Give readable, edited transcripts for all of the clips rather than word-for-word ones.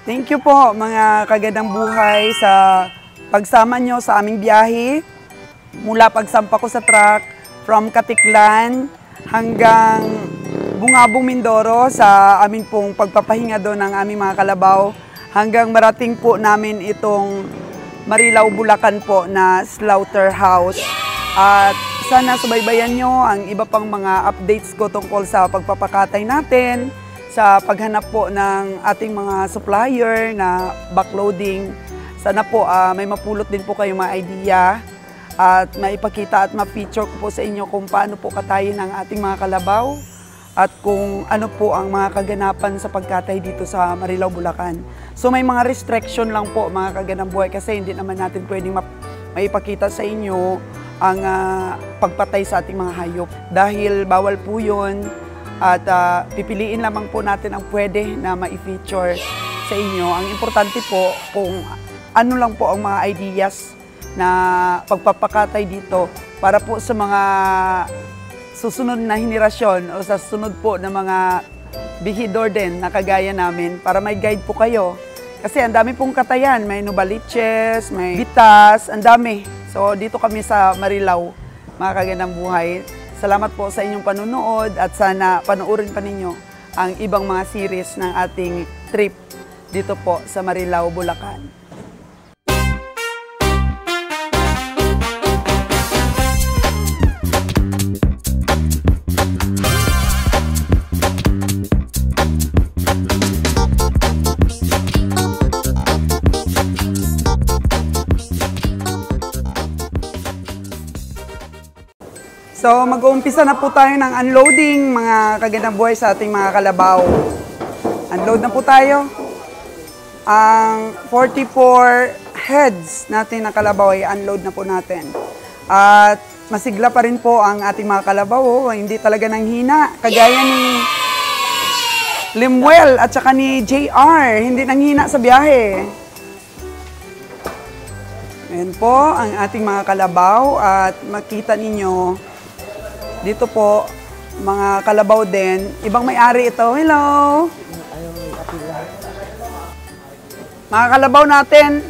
Thank you po mga kagandang buhay sa pagsama nyo sa aming biyahe. Mula pagsampa ko sa truck from Katiklan hanggang Bungabong, Mindoro sa amin pong pagpapahinga doon ng aming mga kalabaw. Hanggang marating po namin itong Marilao, Bulacan po na slaughterhouse. At sana subaybayan nyo ang iba pang mga updates ko tungkol sa pagpapakatay natin, sa paghanap po ng ating mga supplier na backloading. Sana po may mapulot din po kayong mga idea at maipakita at ma-feature ko po sa inyo kung paano po katayin ang ating mga kalabaw at kung ano po ang mga kaganapan sa pagkatay dito sa Marilao, Bulacan. So may mga restriction lang po mga kagandang buhay kasi hindi naman natin pwedeng maipakita sa inyo ang pagpatay sa ating mga hayop dahil bawal po yun. At pipiliin lamang po natin ang pwede na ma-feature sa inyo. Ang importante po kung ano lang po ang mga ideas na pagpapakatay dito para po sa mga susunod na henerasyon o sa sunod po na mga bihidor din na kagaya namin para may guide po kayo. Kasi ang dami pong katayan, may Novaliches, may Vitas, ang dami. So dito kami sa Marilao, mga kagandang buhay. Salamat po sa inyong panunood at sana panoorin pa ninyo ang ibang mga series ng ating trip dito po sa Marilao, Bulacan. So mag-uumpisa na po tayo ng unloading mga kagandang buhay sa ating mga kalabaw. Unload na po tayo. Ang 44 heads natin na kalabaw ay unload na po natin. At masigla pa rin po ang ating mga kalabaw. Oh. Hindi talaga nanghina. Kagaya ni Limuel at saka ni JR. Hindi nanghina sa biyahe. Ayan po ang ating mga kalabaw at makita ninyo dito po, mga kalabaw din. Ibang may-ari ito. Hello! Mga kalabaw natin,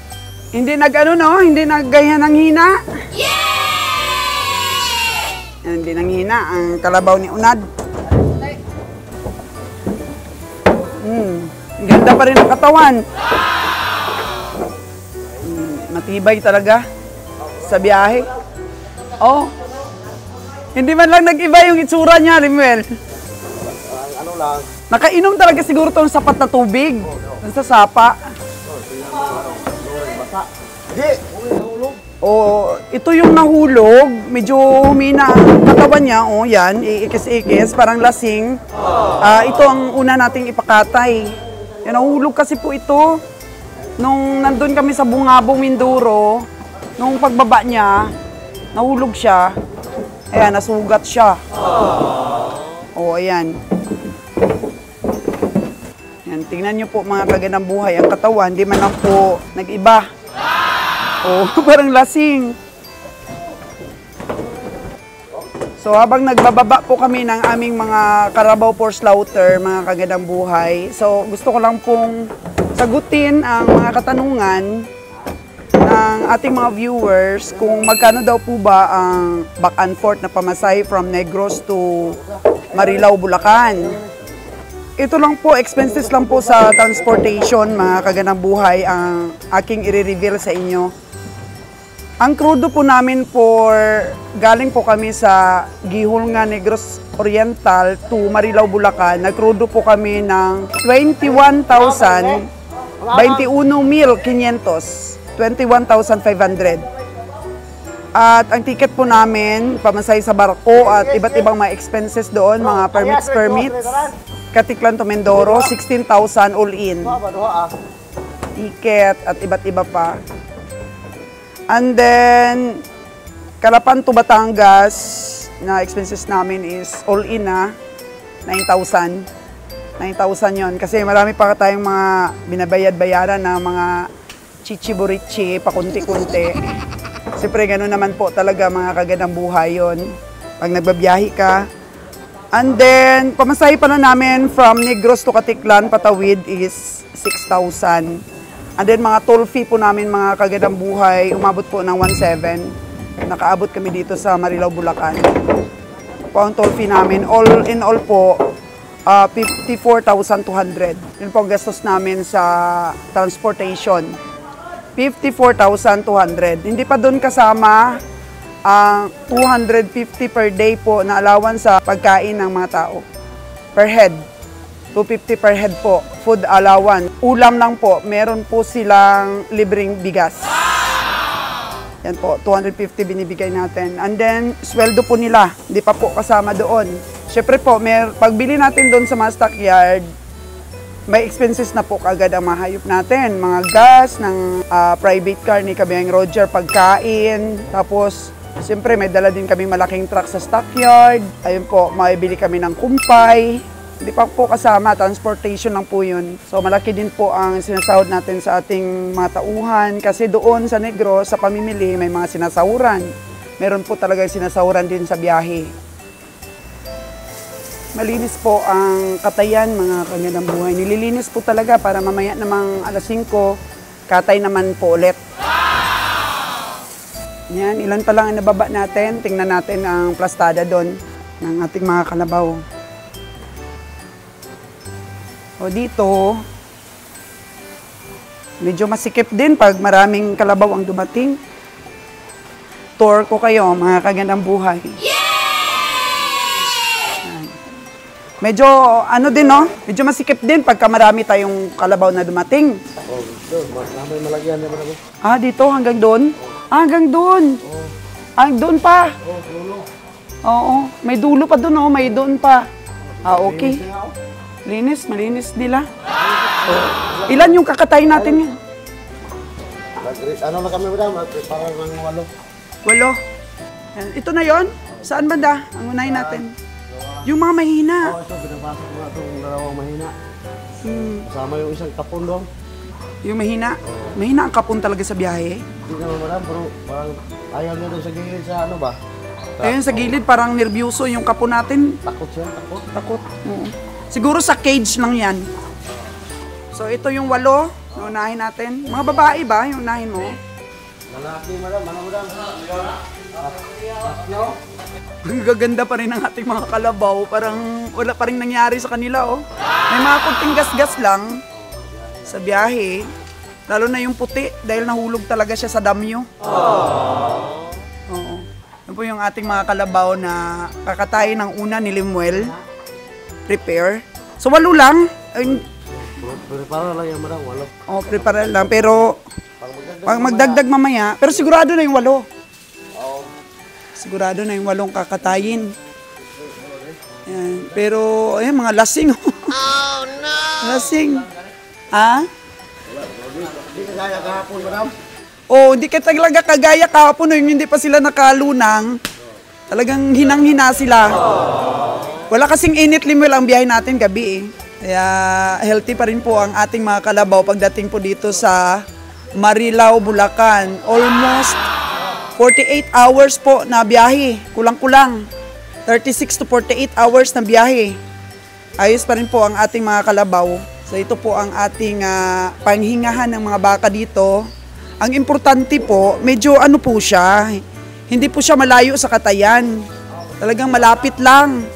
hindi hindi naggaya ng hina. Hindi nanghina ang kalabaw ni Unad. Ganda pa rin ang katawan. Matibay talaga sa biyahe. Oh. Hindi man lang nag-iba yung itsura niya, Limuel. Ano lang? Nakainom talaga siguro itong sapat na tubig. Sa sapa. Oh, ito yung nahulog. Medyo humina ang katawan niya. Oh, yan. Iikis-ikis. Parang lasing. Ito ang una nating ipakatay. Yan, nahulog kasi po ito. Nung nandun kami sa Bungabong, Mindoro, nung pagbaba niya, nahulog siya. Ayan, nasugat siya. O, ayan. Ayan, tingnan nyo po mga kagandang buhay. Ang katawan, hindi man lang po nag-iba. O, parang lasing. So, habang nagbababa po kami ng aming mga Carabao for Slaughter, mga kagandang buhay. So, gusto ko lang pong sagutin ang mga katanungan ng ating mga viewers kung magkano daw po ba ang back and forth na pamasahe from Negros to Marilao, Bulacan. Ito lang po, expenses lang po sa transportation, mga kagandang buhay, ang aking i-reveal sa inyo. Ang krudo po namin galing po kami sa Gihulnga, Negros Oriental to Marilao, Bulacan. Nagkrudo po kami ng 21,500. At ang ticket po namin, pamasahe sa barko at iba't ibang mga expenses doon, mga permits. Katiklan to Mindoro, 16,000 all in. Ticket at iba't iba pa. And then, Calapan to Batangas, na expenses namin is all in na 9,000. 9,000 yon kasi marami pa tayong mga binabayad-bayaran na mga chichiburichi, pakunti-kunti. Siyempre, gano'n naman po talaga mga kagandang buhay yon. Pag nagbabiyahe ka, And then, pamasahe pala namin from Negros to Katiklan, Patawid is 6,000. And then, mga toll fee po namin, mga kagandang buhay, umabot po ng 1,700. Nakaabot kami dito sa Marilao, Bulacan. Po ang toll fee namin. All in all po, 54,200. Yun po ang gastos namin sa transportation. 54,200. Hindi pa doon kasama ang 250 per day po na allowance sa pagkain ng mga tao. Per head. 250 per head po. Food allowance. Ulam lang po. Meron po silang libreng bigas. Yan po. 250 binibigay natin. And then, sweldo po nila. Hindi pa po kasama doon. Siyempre po, pagbili natin doon sa mga stockyard, may expenses na po kagad ang mahayop natin. Mga gas, ng private car ni Kabiyang Roger, pagkain. Tapos, siyempre may dala din kami malaking truck sa stockyard. Ayun po, maibili kami ng kumpay. Hindi pa po kasama, transportation lang po yun. So malaki din po ang sinasahod natin sa ating mga tauhan. Kasi doon sa Negros, sa pamimili, may mga sinasahuran. Meron po talaga sinasahuran din sa biyahe. Malinis po ang katayan, mga kagandang buhay. Nililinis po talaga para mamaya namang alas 5, katay naman po ulit. Yan, ilan pa lang ang nababa natin. Tingnan natin ang plastada doon ng ating mga kalabaw. O dito, medyo masikip din pag maraming kalabaw ang dumating. Tour ko kayo, mga kagandang buhay. Medyo, ano din, no? Medyo masikip din pagka marami tayong kalabaw na dumating. Oh, doon. May malagyan na ba? Ah, dito, hanggang doon? Ah, hanggang doon. Ah, doon pa. Oh, dulo. Oo, may dulo pa doon, oh. May doon pa. Ah, okay. Linis, malinis nila. Oh. Ilan yung kakatay natin yan? Ano na kami, madam? Parang ng 8. 8. Yan. Ito na yon. Saan banda? Ang unahin natin. Yung mga mahina. Oh, ito, pinapasok ko na itong dalawang mahina. Kasama yung isang kapon doon. Yung mahina. Mahina ang kapon talaga sa biyahe. Hindi naman, madam, pero parang ayaw niya doon sa gilid sa ano ba? Ayun sa gilid, parang nervyoso yung kapon natin. Takot siya, takot. Takot. Oo. Siguro sa cage lang yan. So ito yung 8. Unahin natin. Mga babae ba yung unahin mo? Lalaki, madam. Ano, madam? Ang gaganda pa rin ng ating mga kalabaw. Parang wala pa rin nangyari sa kanila, oh. May mga kunting gas-gas lang sa biyahe. Lalo na yung puti dahil nahulog talaga siya sa damyo. Oo. Yan po yung ating mga kalabaw na kakatayin ng una ni Limuel. Prepare. So 8 lang. Prepara lang yan, madam. 8. Oh, prepare lang. Pero pag magdagdag mamaya, pero sigurado na yung 8. Sigurado na yung 8 kakatayin. Yan. Pero, ayan, mga lasing. Oh, no! Lasing. Ha? Hindi ka kaya kahapon, madam? Oh, hindi ka talaga kagaya kahapon. Yung hindi pa sila nakalunang. Talagang hinang-hina sila. Wala kasing init limil ang biyahe natin gabi eh. Kaya healthy pa rin po ang ating mga kalabaw pagdating po dito sa Marilao, Bulacan. Almost 48 hours po na biyahe. Kulang-kulang. 36 to 48 hours na biyahe. Ayos pa rin po ang ating mga kalabaw. So ito po ang ating panghingahan ng mga baka dito. Ang importante po, medyo ano po siya, hindi po siya malayo sa katayan. Talagang malapit lang.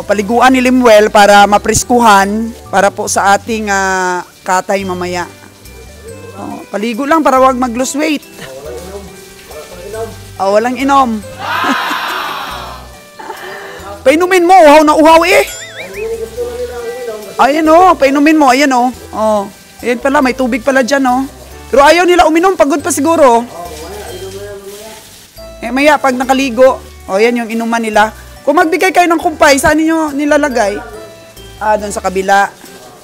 Paliguan ni Limuel para mapriskuhan para po sa ating katay mamaya. Paligo lang para wag mag-lose weight. Walang inom. Painumin mo, uhaw na uhaw eh. Ayan o, painumin mo, ayan o. Ayan pala, may tubig pala dyan o. Pero ayaw nila uminom, pagod pa siguro. Maya, pag nakaligo, yan yung inuman nila. Kung magbigay kayo ng kumpay, saan niyo nilalagay? Doon sa kabila.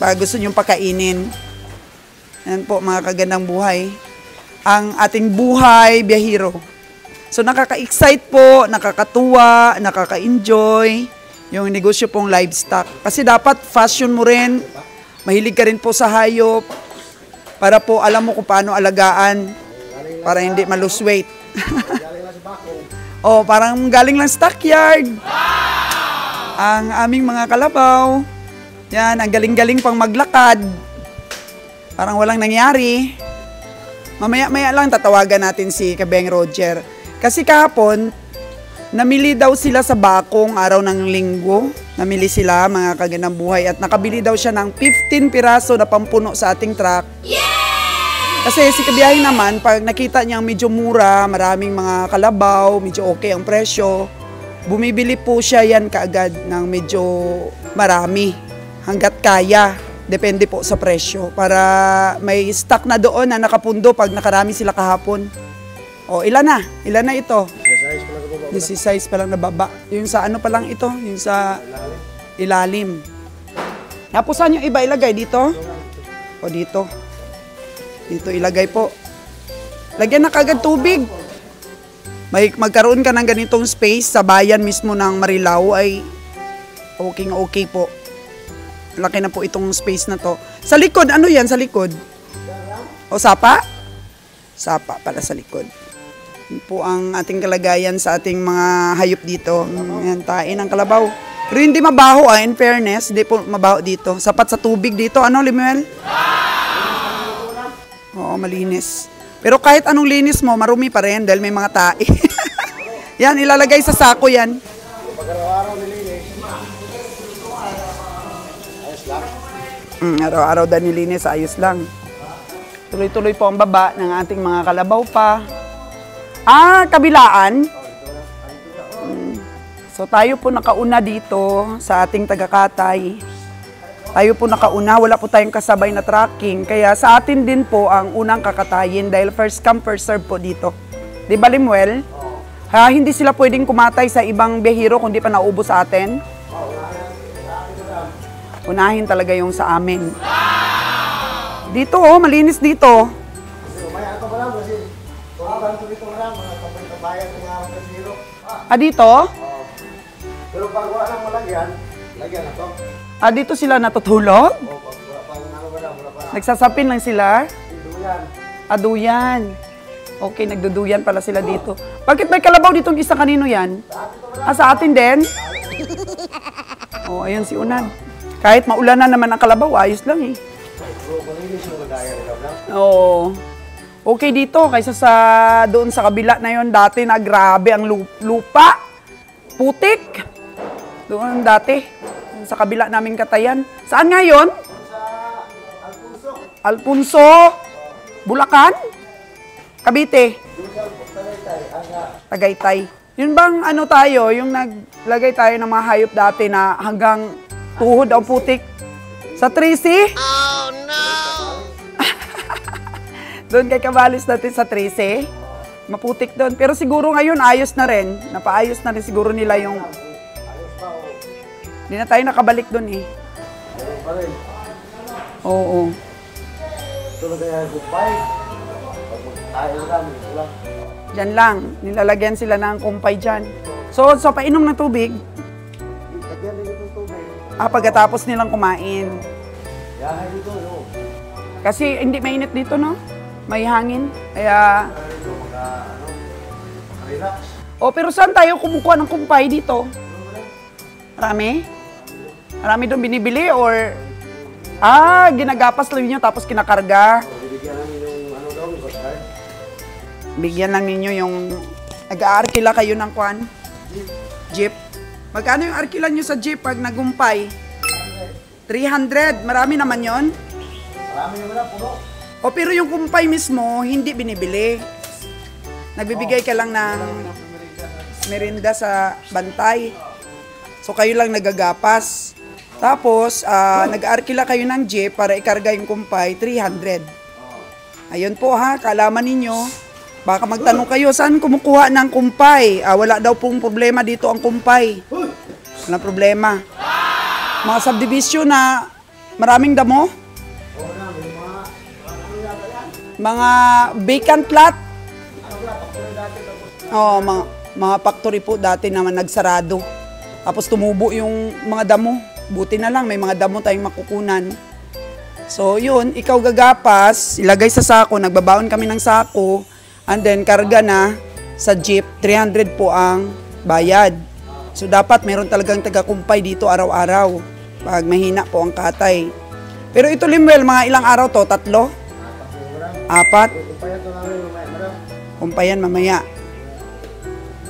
Pag gusto nyo pakainin. Yan po, mga kagandang buhay. Ang ating buhay biyahero. So, nakaka-excite po, nakakatuwa, nakaka-enjoy yung negosyo pong livestock. Kasi dapat fashion mo rin, mahilig ka rin po sa hayop, para po alam mo kung paano alagaan, para hindi ma-lose weight. Oh, parang galing lang stockyard. Ang aming mga kalabaw. Yan, ang galing-galing pang maglakad. Parang walang nangyari. Mamaya-maya lang tatawagan natin si Kabeng Roger. Kasi kahapon, namili daw sila sa Bakong araw ng linggo. Namili sila mga kaganang buhay at nakabili daw siya ng 15 piraso na pampuno sa ating truck. Kasi si Kabiyahe naman, pag nakita niyang medyo mura, maraming mga kalabaw, medyo okay ang presyo, bumibili po siya yan kaagad ng medyo marami hanggat kaya. Depende po sa presyo para may stock na doon na nakapundo pag nakarami sila kahapon. O, ilan na? Ilan na ito? 16 pa lang nababa. Yung sa ano pa lang ito? Yung sa ilalim. Tapos saan yung iba ilagay? Dito? O dito? Dito ilagay po. Lagyan na kagad tubig. Magkaroon ka ng ganitong space sa bayan mismo ng Marilao ay okay po. Laki na po itong space na to. Sa likod, ano yan sa likod? O sapa? Sapa pala sa likod. Yan po ang ating kalagayan sa ating mga hayop dito. Yan, tain ng kalabaw. Pero hindi mabaho in fairness. Hindi po mabaho dito. Sapat sa tubig dito. Ano, Limuel? Oo, malinis. Pero kahit anong linis mo, marumi pa rin dahil may mga tae. Yan, ilalagay sa sako yan. Araw-araw daw nilinis, ayos lang. Tuloy-tuloy po ang baba ng ating mga kalabaw pa. Kabilaan. So tayo po nakauna dito sa ating tagakatay. Tayo po nakauna, wala po tayong kasabay na tracking. Kaya sa atin din po ang unang kakatayin dahil first come, first serve po dito. Di ba, Limuel? Hindi sila pwedeng kumatay sa ibang behiro kung di pa nauubos sa atin. Unahin talaga yung sa amin. Dito, malinis dito. Dito? Pero pag wala nang malagyan, lagyan na to. Dito sila natutulog? Nagsasapin lang sila? Duyan. Okay, nagduduyan pala sila dito. Bakit may kalabaw ditong isa kanino yan? Sa atin din? Ayan si Unad. Kahit maulanan naman ang kalabaw, ayos lang eh. Oo. Okay dito, kaysa sa doon sa kabila na yon dati na grabe ang lupa. Putik. Doon dati, sa kabila naming katayan. Saan nga yun? Alfonso. Bulacan? Cavite? Tagaytay. Yun bang ano tayo, yung naglagay tayo ng mga hayop dati na hanggang tuhod ang putik. Sa 3C? Oh, no! Doon kay Cabalis natin sa 3C. Maputik doon. Pero siguro ngayon ayos na rin. Napaayos na rin siguro nila yung... Hindi na tayo nakabalik doon eh. Oo. Ito na kaya yung kumpay. Tayo lang, ito lang. Diyan lang. Nilalagyan sila ng kumpay dyan. So painom ng tubig. Lagyan din itong tubig. Pagkatapos nilang kumain. Yahay dito, no? Kasi hindi mainit dito, no? May hangin. Kaya... Relax. Pero saan tayo kumukuha ng kumpay dito? Marami? Marami doon binibili or... ginagapas lang ninyo tapos kinakarga. Bibigyan namin yung ano daw, yung card. Bigyan lang ninyo yung... Nag-aarkila kayo ng kwan? Jeep. Magkano yung arkila nyo sa jeep pag nagumpay? 300. Marami naman yon. Marami naman na, puno. Pero yung kumpay mismo, hindi binibili. Nagbibigay ka lang ng merinda sa bantay. So kayo lang nagagapas. Tapos, nag-arkila kayo ng jeep para ikarga yung kumpay, 300. Ayun po ha, kaalaman ninyo. Baka magtanong kayo, saan kumukuha ng kumpay? Wala daw pong problema dito ang kumpay. Walang problema. Mga subdivision na maraming damo. Mga vacant plot. Mga factory po dati naman nagsarado. Tapos tumubo yung mga damo. Buti na lang, may mga damo tayong makukunan. So yun, ikaw gagapas, ilagay sa sako, nagbabaon kami ng sako, and then karga na. sa jeep, 300 po ang bayad. So dapat meron talagang taga-kumpay dito araw-araw pag mahina po ang katay. Pero ito Limuel, mga ilang araw to? 3? 4? Kumpayan mamaya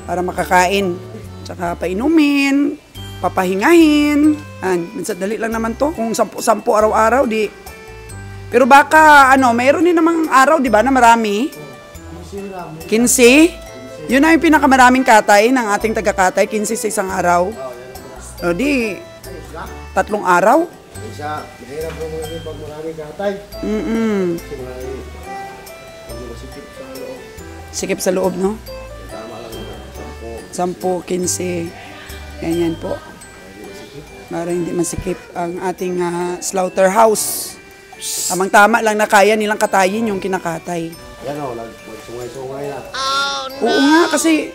para makakain. Tsaka painumin, papahingahin. Minsan dali lang naman to. Kung 10 araw-araw, di. Pero baka, mayroon din namang araw, di ba, na marami? 15? Yun na yung pinakamaraming katay ng ating taga-katay, 15 sa isang araw. O di, 3 araw? Isa, mahirap mo mga pag maraming katay. Sikip sa loob, no? Tama lang 10, 15. Ganyan po. Para hindi masikip ang ating slaughterhouse. Tamang-tama lang na kaya nilang katayin yung kinakatay. Yan o, nagsungay-sungay na. Oo nga, kasi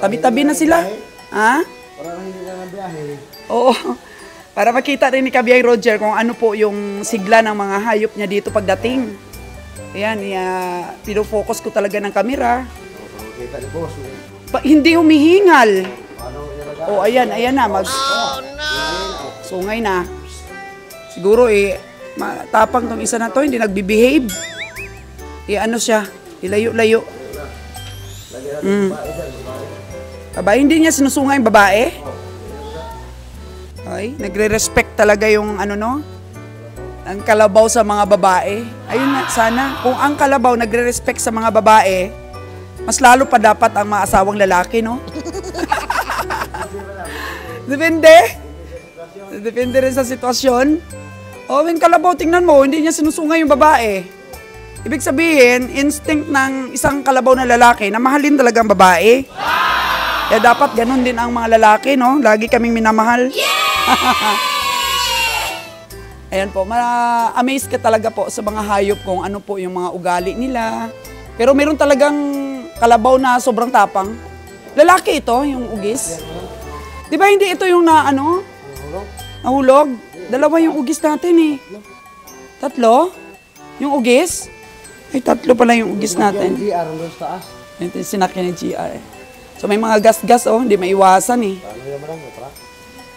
tabi-tabi na sila. Ha? Para hindi na nabiyahe. Oo. Para makita rin ni Kabiyay Roger kung ano po yung sigla ng mga hayop niya dito pagdating. Ayan, pinofocus ko talaga ng kamera. Kita ni boss. Hindi humihingal. Ano, Ayan na. Sungay na. Siguro matapang tong isa na to, hindi nagbibehave. Ano siya, ilayo-layo. Babae, hindi niya sinusungay yung babae. Ay, nagre-respect talaga yung ang kalabaw sa mga babae. Ayun na, sana. Kung ang kalabaw nagre-respect sa mga babae, mas lalo pa dapat ang mga asawang lalaki, no? Depende. Depende rin sa sitwasyon. When kalabaw, tingnan mo, hindi niya sinusungay yung babae. Ibig sabihin, instinct ng isang kalabaw na lalaki na mahalin talaga ang babae. Kaya dapat ganun din ang mga lalaki, no? Lagi kaming minamahal. Ayan po, ma-amaze ka talaga po sa mga hayop kung ano po yung mga ugali nila. Pero meron talagang kalabaw na sobrang tapang. Lalaki ito, yung ugis. Di ba hindi ito yung nahulog? 2 yung ugis natin 3? Yung ugis? Ay, 3 pala yung ugis natin. GR doon sa taas. Ito yung sinakyan ng GR. So may mga gas-gas hindi maiwasan Ano yung marang, truck?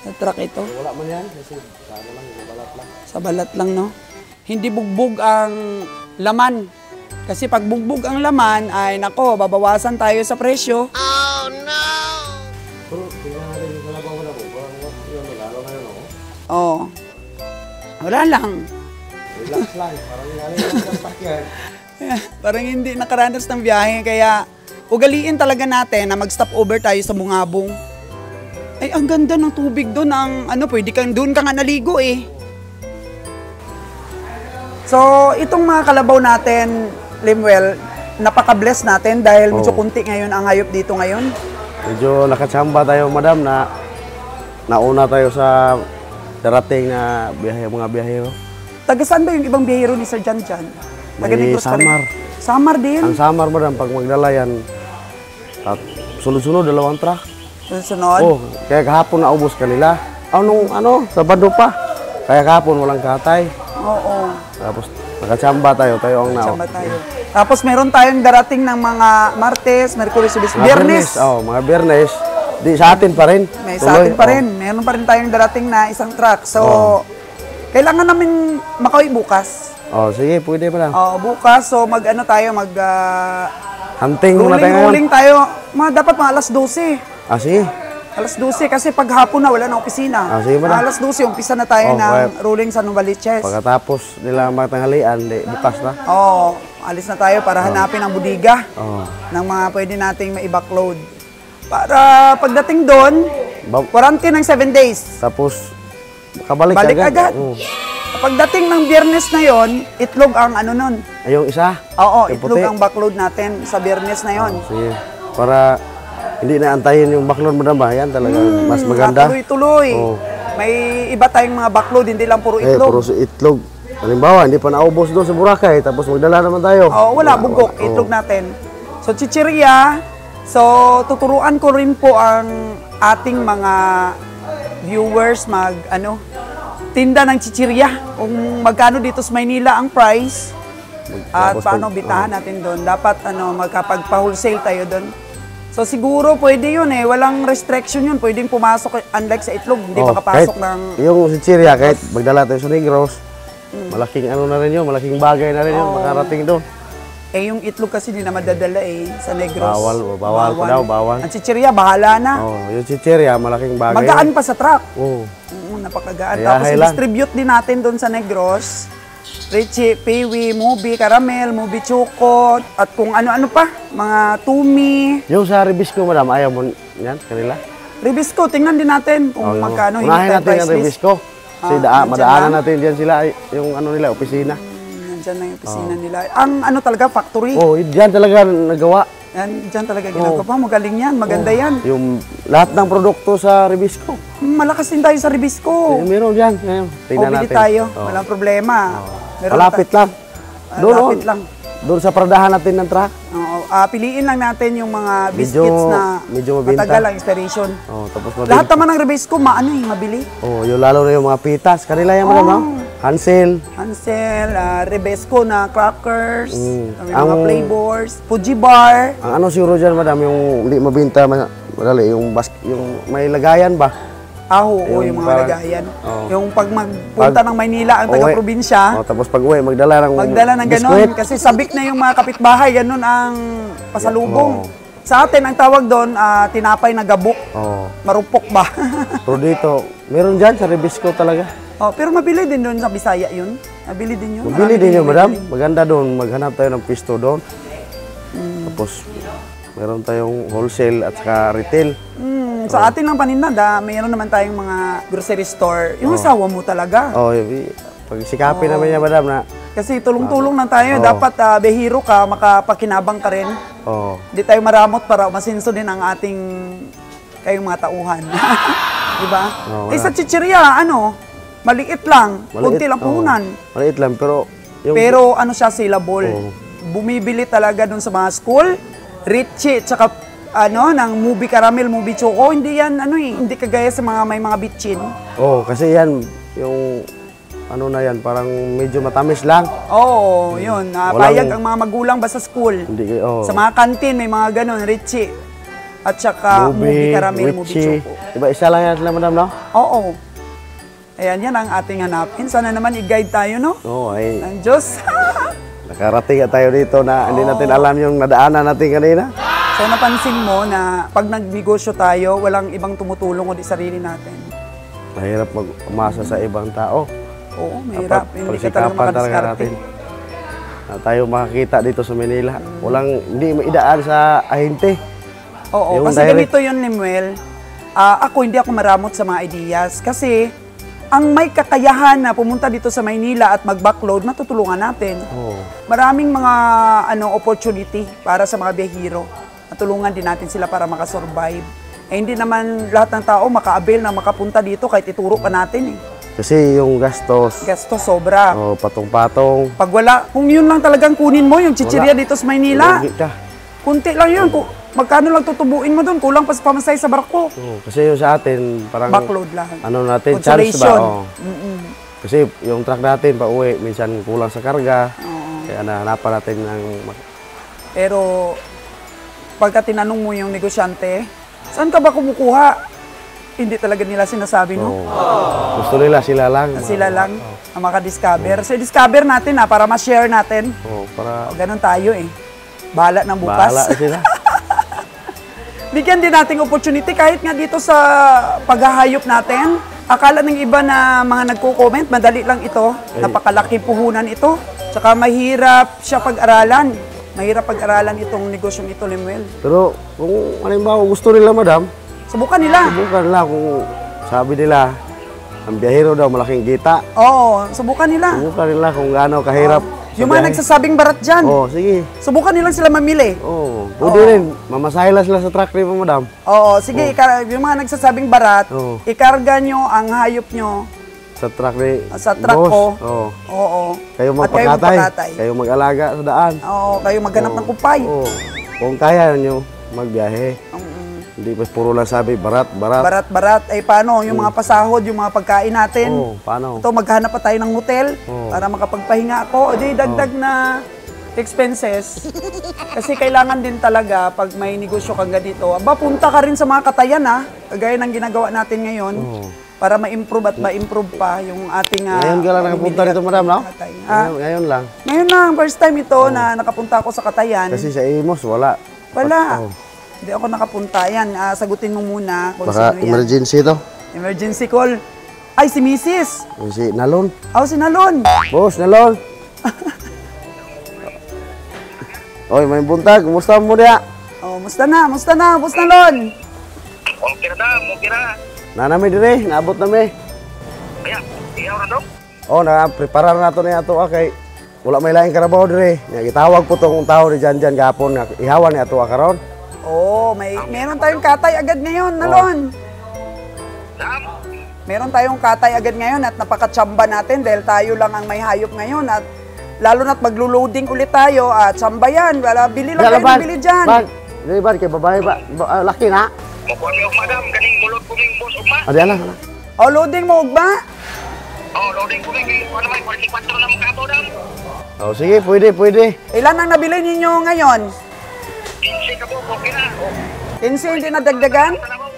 Sa truck ito. Wala man yan, kasi sana lang, balat lang. Sa balat lang, no? Hindi bugbog ang laman. Kasi pag bugbog ang laman, ay nako, babawasan tayo sa presyo. Oh, no! Pero, tingnan natin yung kalabaw na po. Parang yun, lalo na yun ako. Oo. Wala lang. Relax lang, parang galing lang sa sakyan. Parang hindi nakaranas ng biyahe, kaya ugaliin talaga natin na mag-stop over tayo sa Bungabong. Ay, ang ganda ng tubig doon. Pwede kang doon ka nga naligo So, itong mga kalabaw natin, Limuel, napaka-bless natin dahil medyo kunti ngayon ang hayop dito ngayon. Medyo nakatsamba tayo, madam, na nauna tayo sa darating na mga biyahero. Taga saan ba yung ibang biyahero ni Sir Jan Jan? Taga May Negros pa rin? Samar. Samar din? Ang Samar, madam, pag magdala yan, sunod-sunod, 2 truck. Sunod? Kaya kahapon naubos kanila. Sabado pa. Kaya kahapon walang katay. Oo. Tapos nakatsamba tayo ang Tsamba tayo. Tapos meron tayong darating ng mga Martes, Merkulis, Biyernes. Mga Biyernes. Di sa atin pa rin. May sa atin pa rin. Meron pa rin tayong darating na isang truck. So, kailangan namin makauwi bukas. Sige, pwede pa lang. Bukas. So, tayo, Hunting muna tayo ngayon. Ruling tayo. Dapat mga alas 12. Sige. Alas 12 kasi pag hapon na wala na opisina. Sige ba na? Alas 12, umpisa na tayo ng ruling sa Novaliches. Pagkatapos nila matanghalian, bukas na. Alis na tayo para hanapin ang budiga ng mga pwede nating maibakload. Para pagdating doon, quarantine ng 7 days. Tapos, kabalik agad. Pagdating ng Biyernes na yon, itlog ang nun. Ay, yung isa? Oo, itlog ang backload natin sa Biyernes na yon. Sige. Para hindi na antayin yung backload mo ba? Yan talaga mas maganda. Tuloy-tuloy. May iba tayong mga backload, hindi lang puro itlog. Puro itlog. Halimbawa, hindi pa naubos doon sa Boracay, tapos magdala naman tayo. Wala, bugok, itlog natin. So, chichirya. So, tuturuan ko rin po ang ating mga viewers tinda ng chichirya. Kung magkano dito sa Maynila ang price at paano bitahan natin doon. Dapat magkapagpa-wholesale tayo doon. So siguro pwede yun eh, walang restriction yun, pwedeng pumasok unlike sa itlog, hindi makapasok ng... Yung chichirya, kahit magdala tayo sa Negros, malaking ano na rin yun, malaking bagay na rin yun, makarating doon. Eh yung itlog kasi di na madadala eh, sa Negros. Bawal pa daw, bawal. Ang chichirya, bahala na. Yung chichirya, malaking bagay. Magaan pa sa truck. Oo. Napakagaan. Kaya Tapos i-distribute din natin doon sa Negros. Richie, Peewee, Movie, Caramel, Movie Choco, at kung ano-ano pa, mga Tumi. Yung sa Ribisco, madam, ayaw mo yan, kanila? Ribisco, tingnan din natin kung magkano. Unahin natin yung Ribisco. Kasi madaanan natin dyan sila, yung ano nila, opisina. Nandyan na yung opisina nila. Ang ano talaga, factory. Dyan talaga nagawa. Dyan talaga ginagawa. Magaling yan, maganda yan. Yung lahat ng produkto sa Ribisco. Malakas din tayo sa Ribisco. Meron dyan. Tingnan natin. natin. Tayo, walang problema. Malapit lang. Malapit lang. Doon sa paradahan natin ng truck. Piliin lang natin yung mga biscuits na medyo mabenta. matagal ang expiration. Tapos lahat naman ng Ribisco, mabili. Yung lalo na yung mga pitas. Kanila yan, madam, no? Hansel, Ribisco na crackers, may mga flavors, Fuji bar. Ang ano siguro dyan, madam, yung hindi mabinta, madali, yung may lagayan ba? Yung mga lagayan. Yung pag magpunta ng Maynila ang taga-probinsya. Tapos pag uwi, magdala ng ganun. Kasi sabik na yung mga kapitbahay, ganun ang pasalubong. Sa atin, ang tawag doon, tinapay na gabok. Marupok ba? Pero dito, meron dyan sa Ribisco talaga. Pero mabili din doon sa Bisaya yun. Mabili din yun. Mabili din yun, madam. Maganda doon. Maghanap tayo ng pisto doon. Tapos, meron tayong wholesale at saka retail. Sa atin lang paninda, mayroon naman tayong mga grocery store. Yung asawa mo talaga. Pag sikapin naman niya, madam, na... Kasi tulong-tulong lang tayo. Dapat behiro ka, makapakinabang ka rin. Hindi tayo maramot para masinso din ang ating kayong mga tauhan. Diba? Sa chichirya, maliit lang. Kunti lang puhunan. Maliit lang, pero... Pero siya saleable. Bumibili talaga dun sa mga school. Richie, tsaka ng Movie Caramel, Movie Choco, hindi yan, hindi kagaya sa may mga bitchin. Kasi yan, yung, na yan, parang medyo matamis lang. Yun. Payag ang mga magulang ba sa school. Sa mga kantin, may mga ganun, Richie. At saka Movie Caramel, Movie Choco. Diba, isa lang yan sila, madam, no? Oo. Ayan, yan ang ating hanapin. Sana naman i-guide tayo, no? Ng Diyos. Nakarating tayo dito na hindi natin alam yung nadaanan natin kanina. So napansin mo na pag nagnegosyo tayo, walang ibang tumutulong kundi sarili natin. Mahirap mag-umasa sa ibang tao. Oo, mahirap. Hindi ka talaga makadiskarte. Na tayo makakita dito sa Manila. Hindi maidaan sa ahente. Kasi ganito yun, Lemuel. Hindi ako maramot sa mga ideas. Kasi ang may kakayahan na pumunta dito sa Maynila at mag-backload, matutulungan natin. Maraming mga opportunity para sa mga biyahero. Matulungan din natin sila para makasurvive. Hindi naman lahat ng tao maka-avail na makapunta dito kahit ituro pa natin. Kasi yung gastos. Gastos sobra. Patong-patong. Pag wala, kung yun lang talagang kunin mo, yung chichirya dito sa Maynila, kunti lang yun. Magkano lang tutubuin mo doon? Kulang pa sa pamasay sa barko. Kasi yung sa atin, parang... Backload lang. Natin, chance ba? Kasi yung truck natin, pa uwi, minsan kulang sa karga. Kaya nahanapan natin ng... Pero, pagka tinanong mo yung negosyante, saan ka ba kumukuha? Hindi talaga nila sinasabi, no? Gusto nila, sila lang. Sila lang ang makadiscover. So, discover natin para ma-share natin. Ganun tayo eh. Bahala ng bukas. Bahala sila. Bigyan din nating opportunity kahit nga dito sa paghahayop natin. Akala ng iba na mga nagko-comment, madali lang ito. Napakalaki puhunan ito. Tsaka mahirap siya pag-aralan. Mahirap pag-aralan itong negosyong ito, Lemuel. Pero kung halimbawa gusto nila, madam, subukan nila. Subukan nila kung sabi nila, ang biyahero daw malaking kita. Subukan nila. Subukan nila kung gaano kahirap. Yung mga nagsasabing barat dyan. Sige. Subukan nilang sila mamili. Pwede rin. Mamasahe lang sila sa truck rin, madam. Sige. Yung mga nagsasabing barat, ikarga nyo ang hayop nyo sa truck ni sa truck ko. Kayo magpakatay. Kayo mag-alaga sa daan. Kayo maghanap ng kupay. Kung kaya nyo, magbiyahe. Hindi pa puro lang sabi, barat. Barat. Paano? Yung mga pasahod, yung mga pagkain natin. Paano? Ito, maghanap pa tayo ng hotel para makapagpahinga ako. Dagdag na expenses. Kasi kailangan din talaga pag may negosyo kang ganito. Aba, punta ka rin sa mga katayan ha, kagaya ng ginagawa natin ngayon. Para ma-improve at ma-improve pa yung ating... Ngayon ka lang nakapunta dito, madam, no? Ngayon lang. Ngayon lang, first time ito na nakapunta ako sa katayan. Kasi sa Imos, wala. Wala. Hindi ako nakapunta. Yan, sagutin mo muna kung Baka sino yan. emergency to. Emergency call. Ay, si Mrs. Si Nalon. Oh, si Nalon. Boss, Nalon. Oy, may buntag. Kumusta mo niya? Oh, musta na, Boss Nalon. Okay na daw, okay na. Nanami dire, naabot nami. Ayan, iyaw na daw. Oh, na-prepare na to niya to kay wala may laing karabaw dire. Nya gitawag po tong tao ni Janjan gapon nga ihawan ni ato karon. Oh, meron tayong katay agad ngayon, Nalon. Dam, Meron tayong katay agad ngayon at napakatsamba natin dahil tayo lang ang may hayop ngayon at lalo na't maglo-loading ulit tayo at tsamba yan. Wala, bili lang kayo ng bili dyan. Dili ba kay babae ba? Laki na. mukuha mo yung madam, ganing mulot ko ng boss ugma. Adi ala. O, loading mo, ugba? Oh, loading ko ng ano may 44 na mga kato dam. Oh, sige, pwede. Ilan ang nabili ninyo ngayon? 15 ka po, okay na. Oh, 15 hindi na dagdagan? talabaw.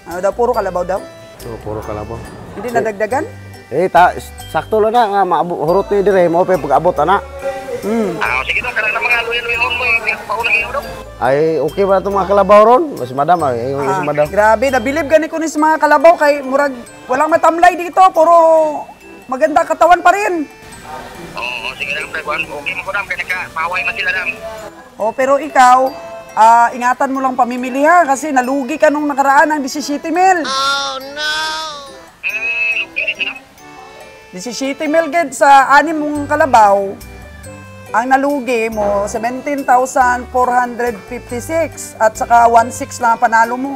Ano daw, puro kalabaw daw? So, puro kalabaw. Hindi na dagdagan? Sakto lang na nga hurot ni dire mo pa pag-abot ana. Sige daw, kanang mga luya-luya mo yung paunang iyo daw. Ay, okay ba itong mga kalabaw ron? Mas madam, ay, si madam. Grabe, nabilib gani ko ni sa mga kalabaw kay murag walang matamlay dito, puro maganda katawan pa rin. Oo, sige lang, Pregon. Okay mo ko dam, kaya nagkapaway man sila dam. O, pero ikaw, ingatan mo lang pamimili ha kasi nalugi ka nung nakaraan ng 17 mil. Lugi din sila. 17 mil gid sa 6 mong kalabaw. Ang nalugi mo, 17,456 at saka 1,600 lang ang panalo mo.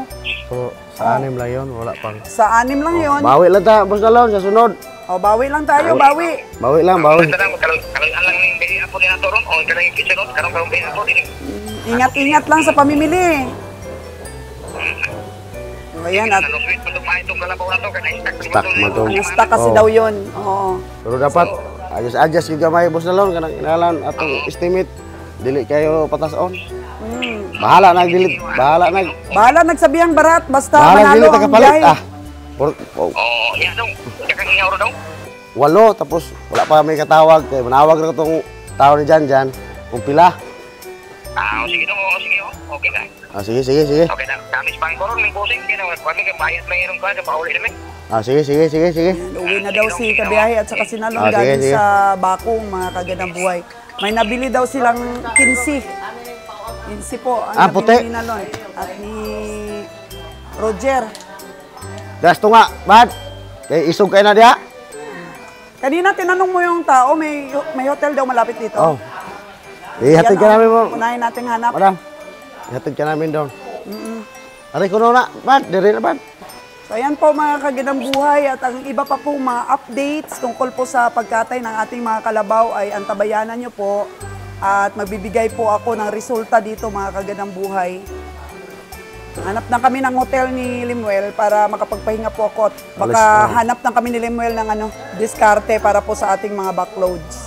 So, sa anim lang yun, wala pang. Sa 6 lang yon. Bawi lang ta, boss Dalon, sa sunod. O, bawi lang tayo, bawi. Bawi lang, bawi. Basta dam, kalang lang ng bihi apo nila to ron. O, kalang yung kitchen ron, karong bihi apo din. Ingat-ingat lang sa pamimili. O, ayan, at Ano, sweet pa dumahin itong kalabaw na to, kaya Stuck man to. nasta kasi Oo. daw yun. Oo. Pero dapat, adjust yung gamay, boss Dalon, kanang inalan atong estimate. Dili kayo patason. Bahala na, dili. Bahala na. Bahala nagsabihang barat, basta Bahala, dili manalo ta ang kapalit. biyahe. Oo, iya daw. Kakang iyaw ron daw. 8, tapos wala pa may katawag. Kaya manawag na itong tao ni Janjan. Kung pila. Sige daw, sige oh. Okay na. Sige. Okay na. Kami sa bangko ron, may busing. Kaya na, kami bayad lang yun ka, pauli namin. Sige. Uwi na daw si Kabiyahe at saka si Nalong Sige, galing sige. sa Bakong, mga kagandang buhay. May nabili daw silang 15. 15 po ang puti. nabili ni Nalong at ni Roger. Gasto nga, bad. Kaya isog kayo na diya. Kanina tinanong mo yung tao, may hotel daw malapit dito. Oh. Ihatid ka namin mo. Unahin natin hanap. Madam, ihatid ka namin doon. Aray ko na, bad. Diri na, bad. So ayan po mga kagandang buhay at ang iba pa po mga updates tungkol po sa pagkatay ng ating mga kalabaw ay antabayanan nyo po at magbibigay po ako ng resulta dito mga kagandang buhay. Hanap na kami ng hotel ni Limuel para makapagpahinga po ako at baka hanap na kami ni Limuel ng diskarte para po sa ating mga backloads.